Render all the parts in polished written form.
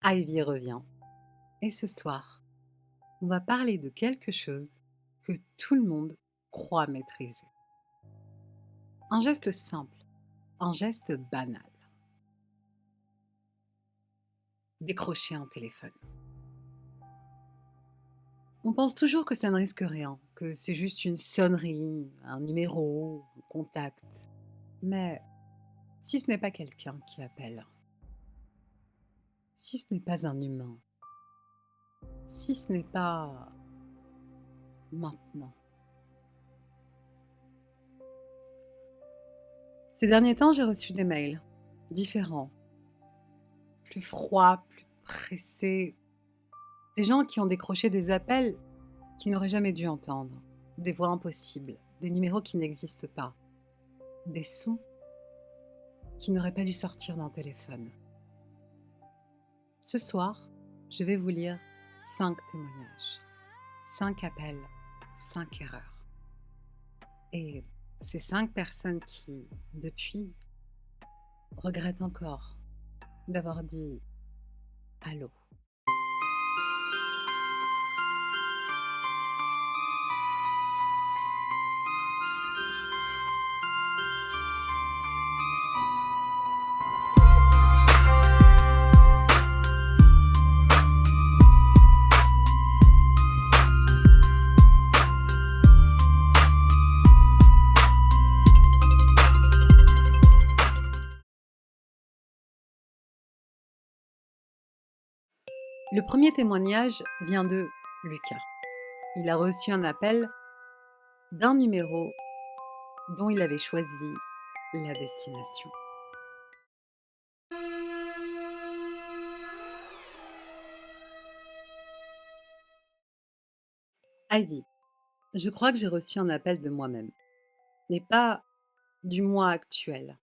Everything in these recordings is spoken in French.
Ivy revient. Et ce soir, on va parler de quelque chose que tout le monde croit maîtriser. Un geste simple, un geste banal. Décrocher un téléphone. On pense toujours que ça ne risque rien, que c'est juste une sonnerie, un numéro, un contact. Mais si ce n'est pas quelqu'un qui appelle, si ce n'est pas un humain, si ce n'est pas maintenant. Ces derniers temps, j'ai reçu des mails différents, plus froids, plus pressés, des gens qui ont décroché des appels qui n'auraient jamais dû entendre, des voix impossibles, des numéros qui n'existent pas, des sons qui n'auraient pas dû sortir d'un téléphone. Ce soir, je vais vous lire 5 témoignages, 5 appels, 5 erreurs. Et ces 5 personnes qui, depuis, regrettent encore d'avoir dit allô. Le premier témoignage vient de Lucas. Il a reçu un appel d'un numéro dont il avait choisi la destination. Ivy, je crois que j'ai reçu un appel de moi-même, mais pas du moi actuel,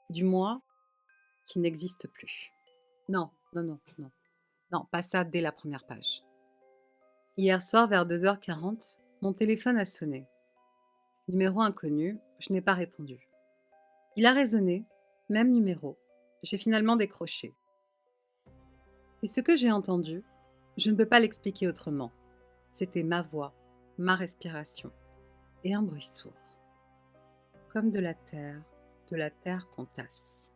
du moi qui n'existe plus. Non, non, non, non, non, pas ça dès la première page. Hier soir, vers 2h40, mon téléphone a sonné. Numéro inconnu, je n'ai pas répondu. Il a résonné, même numéro. J'ai finalement décroché. Et ce que j'ai entendu, je ne peux pas l'expliquer autrement. C'était ma voix, ma respiration et un bruit sourd. Comme de la terre qu'on tasse.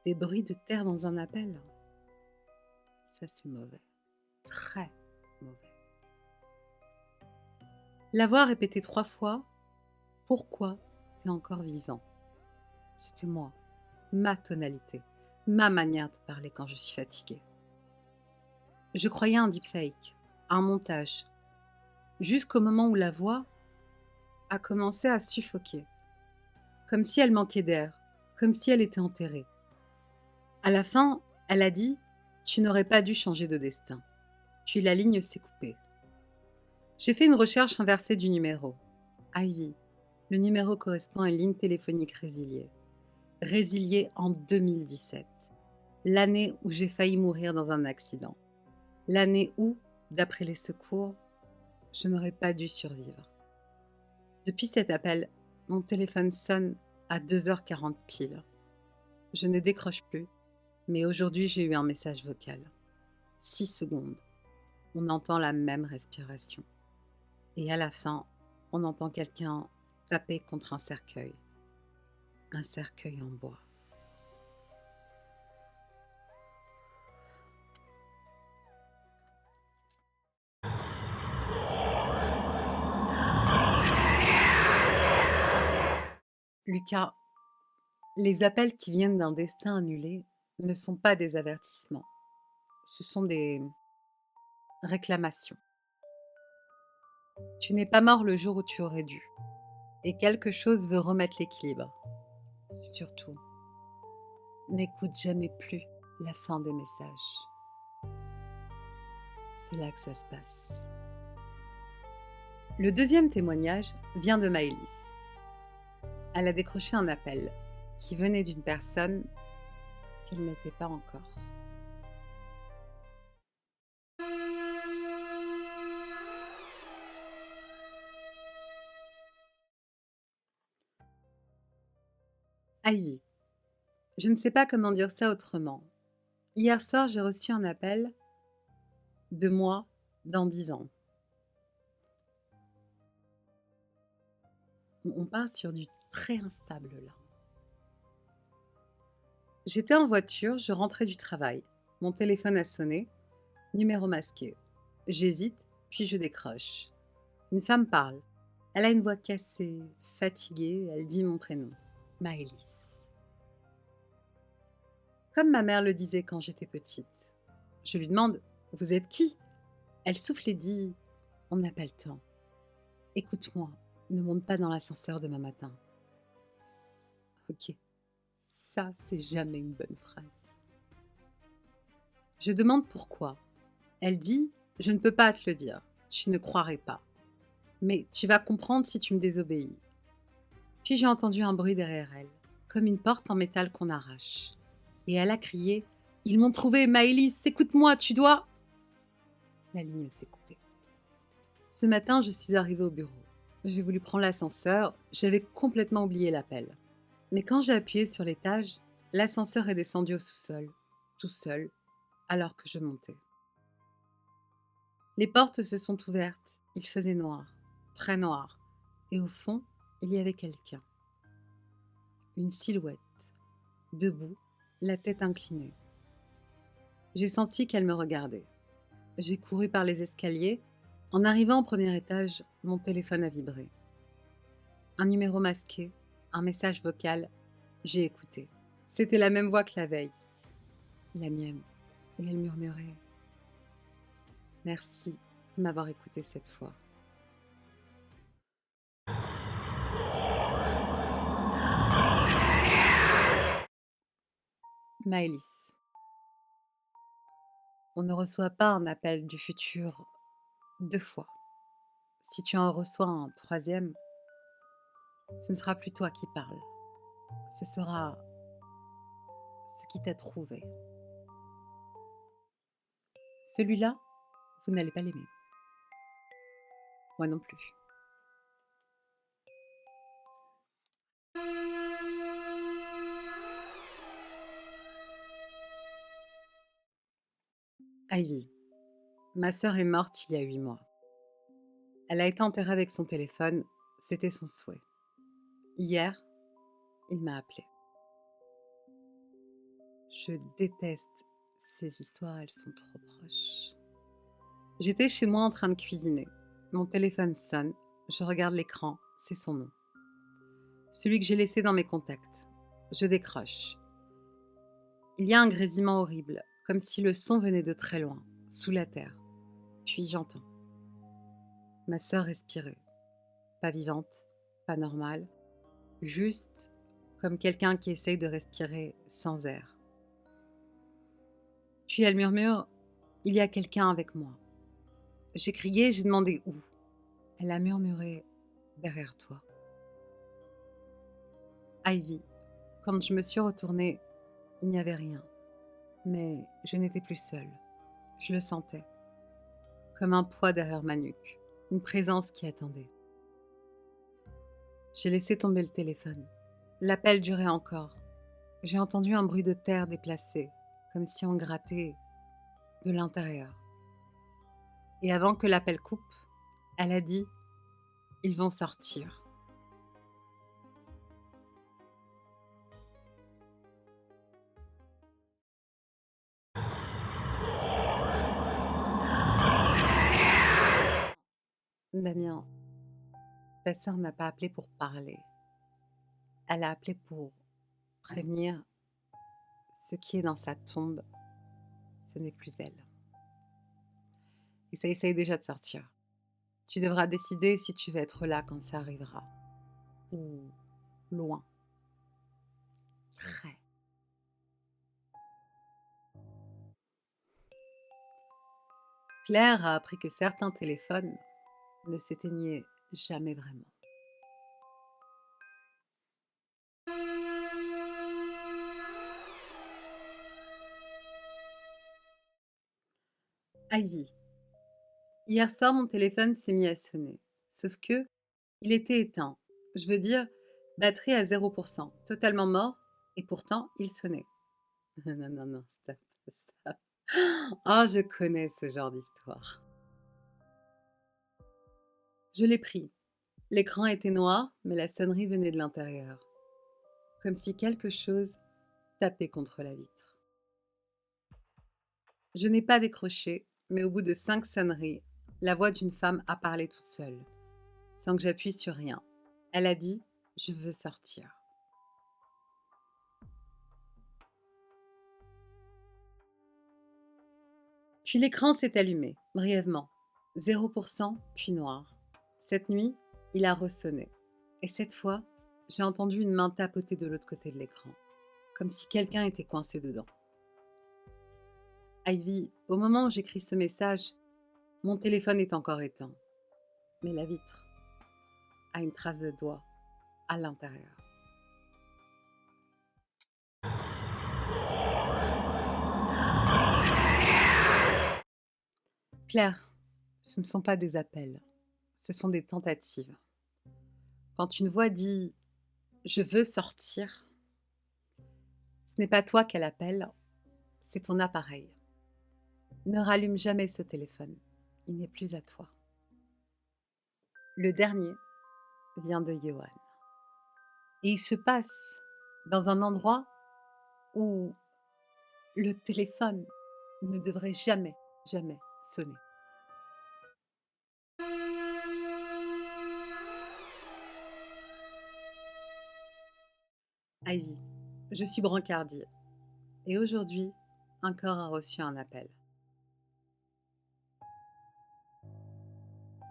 Des bruits de terre dans un appel. Ça, c'est mauvais. Très mauvais. La voix répétée 3 fois. Pourquoi t'es encore vivant? C'était moi, ma tonalité, ma manière de parler quand je suis fatiguée. Je croyais à un deepfake, à un montage, jusqu'au moment où la voix a commencé à suffoquer, comme si elle manquait d'air, comme si elle était enterrée. À la fin, elle a dit « Tu n'aurais pas dû changer de destin ». Puis la ligne s'est coupée. J'ai fait une recherche inversée du numéro. Ivy, le numéro correspond à une ligne téléphonique résiliée. Résiliée en 2017, l'année où j'ai failli mourir dans un accident. L'année où, d'après les secours, je n'aurais pas dû survivre. Depuis cet appel, mon téléphone sonne à 2h40 pile. Je ne décroche plus, mais aujourd'hui j'ai eu un message vocal. 6 secondes. On entend la même respiration. Et à la fin, on entend quelqu'un taper contre un cercueil. Un cercueil en bois. Lucas, les appels qui viennent d'un destin annulé ne sont pas des avertissements. Ce sont des réclamations. Tu n'es pas mort le jour où tu aurais dû. Et quelque chose veut remettre l'équilibre. Surtout, n'écoute jamais plus la fin des messages. C'est là que ça se passe. Le deuxième témoignage vient de Maëlys. Elle a décroché un appel qui venait d'une personne qu'elle n'était pas encore. Ivy, je ne sais pas comment dire ça autrement. Hier soir, j'ai reçu un appel de moi dans 10 ans. On part sur du très instable là. J'étais en voiture, je rentrais du travail. Mon téléphone a sonné, numéro masqué. J'hésite, puis je décroche. Une femme parle. Elle a une voix cassée, fatiguée, elle dit mon prénom. Maëlys. Comme ma mère le disait quand j'étais petite. Je lui demande: Vous êtes qui? Elle souffle et dit: On n'a pas le temps. Écoute-moi, ne monte pas dans l'ascenseur demain matin. Ok, ça, c'est jamais une bonne phrase. Je demande pourquoi. Elle dit: Je ne peux pas te le dire, tu ne croirais pas. Mais tu vas comprendre si tu me désobéis. Puis j'ai entendu un bruit derrière elle, comme une porte en métal qu'on arrache. Et elle a crié: Ils m'ont trouvé, Maëlys, écoute-moi, tu dois. La ligne s'est coupée. Ce matin, je suis arrivée au bureau. J'ai voulu prendre l'ascenseur, j'avais complètement oublié l'appel. Mais quand j'ai appuyé sur l'étage, l'ascenseur est descendu au sous-sol, tout seul, alors que je montais. Les portes se sont ouvertes, il faisait noir, très noir, et au fond, il y avait quelqu'un. Une silhouette, debout, la tête inclinée. J'ai senti qu'elle me regardait. J'ai couru par les escaliers. En arrivant au premier étage, mon téléphone a vibré. Un numéro masqué, un message vocal, j'ai écouté. C'était la même voix que la veille, la mienne, et elle murmurait: Merci de m'avoir écouté cette fois. Maëlys. On ne reçoit pas un appel du futur 2 fois. Si tu en reçois un troisième, ce ne sera plus toi qui parles. Ce sera ce qui t'a trouvé. Celui-là, vous n'allez pas l'aimer. Moi non plus. Ivy. Ma sœur est morte il y a 8 mois. Elle a été enterrée avec son téléphone, c'était son souhait. Hier, il m'a appelé. Je déteste ces histoires, elles sont trop proches. J'étais chez moi en train de cuisiner. Mon téléphone sonne, je regarde l'écran, c'est son nom. Celui que j'ai laissé dans mes contacts. Je décroche. Il y a un grésillement horrible, comme si le son venait de très loin, sous la terre. Puis j'entends. Ma sœur respirait. Pas vivante, pas normale, juste comme quelqu'un qui essaye de respirer sans air. Puis elle murmure: Il y a quelqu'un avec moi. J'ai crié, j'ai demandé où. Elle a murmuré: Derrière toi. Ivy. Quand je me suis retournée, il n'y avait rien. Mais je n'étais plus seule. Je le sentais. Comme un poids derrière ma nuque. Une présence qui attendait. J'ai laissé tomber le téléphone. L'appel durait encore. J'ai entendu un bruit de terre déplacée, comme si on grattait de l'intérieur. Et avant que l'appel coupe, elle a dit: Ils vont sortir. Damien, ta sœur n'a pas appelé pour parler. Elle a appelé pour prévenir: ce qui est dans sa tombe, ce n'est plus elle. Et ça essaye déjà de sortir. Tu devras décider si tu veux être là quand ça arrivera. Ou loin. Très. Claire a appris que certains téléphones ne s'éteignaient jamais vraiment. Ivy. Hier soir, mon téléphone s'est mis à sonner. Sauf que il était éteint. Je veux dire, batterie à 0%, totalement mort, et pourtant, il sonnait. Non, non, non, stop, stop. Oh, je connais ce genre d'histoire. Je l'ai pris. L'écran était noir, mais la sonnerie venait de l'intérieur, comme si quelque chose tapait contre la vitre. Je n'ai pas décroché, mais au bout de 5 sonneries, la voix d'une femme a parlé toute seule, sans que j'appuie sur rien. Elle a dit: «Je veux sortir». Puis l'écran s'est allumé, brièvement. 0%, puis noir. Cette nuit, il a ressonné. Et cette fois, j'ai entendu une main tapoter de l'autre côté de l'écran, comme si quelqu'un était coincé dedans. Ivy, au moment où j'écris ce message, mon téléphone est encore éteint, mais la vitre a une trace de doigt à l'intérieur. Claire, ce ne sont pas des appels, ce sont des tentatives. Quand une voix dit «Je veux sortir», ce n'est pas toi qu'elle appelle, c'est ton appareil. Ne rallume jamais ce téléphone, il n'est plus à toi. Le dernier vient de Johan. Et il se passe dans un endroit où le téléphone ne devrait jamais, jamais sonner. Ivy, je suis brancardier. Et aujourd'hui, un corps a reçu un appel.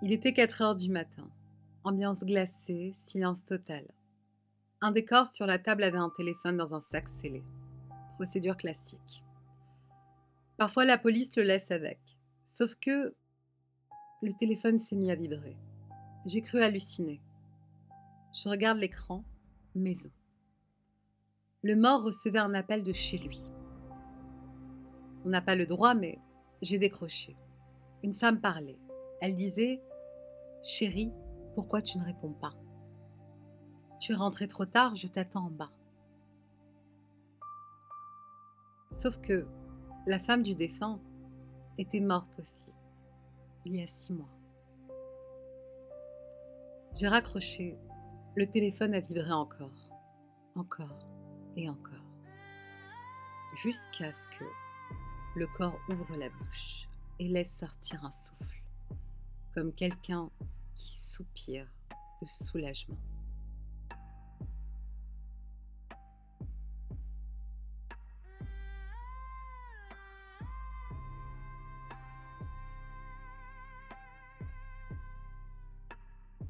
Il était 4 heures du matin. Ambiance glacée, silence total. Un des corps sur la table avait un téléphone dans un sac scellé. Procédure classique. Parfois, la police le laisse avec. Sauf que le téléphone s'est mis à vibrer. J'ai cru halluciner. Je regarde l'écran, maison. Le mort recevait un appel de chez lui. On n'a pas le droit, mais j'ai décroché. Une femme parlait. Elle disait: «Chérie, pourquoi tu ne réponds pas? Tu es rentrée trop tard, je t'attends en bas.» Sauf que la femme du défunt était morte aussi, il y a 6 mois. J'ai raccroché. Le téléphone a vibré encore et encore, jusqu'à ce que le corps ouvre la bouche et laisse sortir un souffle, comme quelqu'un qui soupire de soulagement.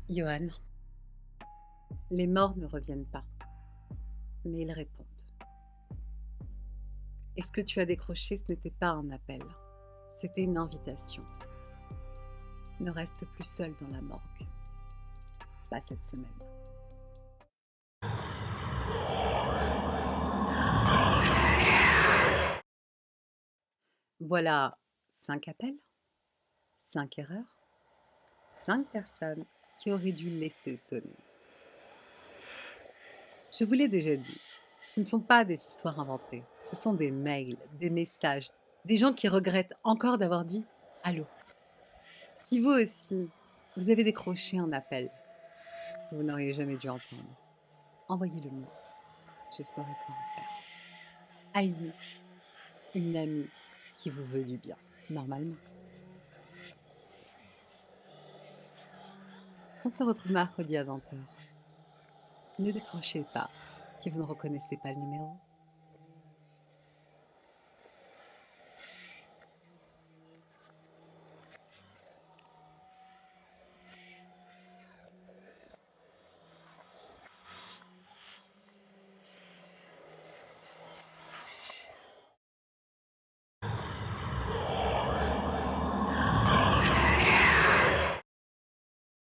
Johan, les morts ne reviennent pas, mais ils répondent. Et ce que tu as décroché, ce n'était pas un appel, c'était une invitation. Ne reste plus seul dans la morgue, pas cette semaine. Voilà 5 appels, 5 erreurs, 5 personnes qui auraient dû laisser sonner. Je vous l'ai déjà dit, ce ne sont pas des histoires inventées, ce sont des mails, des messages, des gens qui regrettent encore d'avoir dit allô. Si vous aussi, vous avez décroché un appel que vous n'auriez jamais dû entendre, envoyez-le moi, je saurai quoi en faire. Ivy, une amie qui vous veut du bien, normalement. On se retrouve mercredi à 20 h. Ne décrochez pas si vous ne reconnaissez pas le numéro.